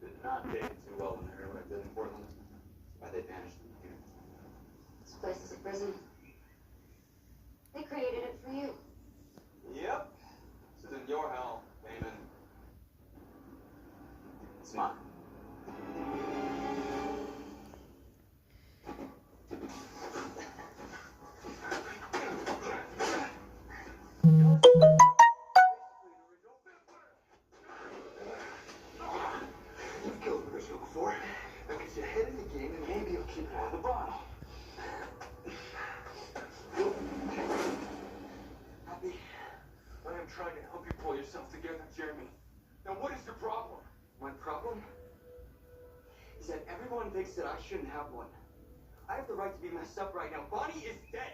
did not take it too well when they heard what I did in Portland. That's why they banished me here. This place is a prison. They created it for you. Yep. This isn't your hell, Damon. It's mine. You've killed an original before. Now get your head in the game and maybe you'll keep it out of the bottle. Happy? I am trying to help you pull yourself together, Jeremy. Now what is your problem? My problem is that everyone thinks that I shouldn't have one. I have the right to be messed up right now. Bonnie is dead.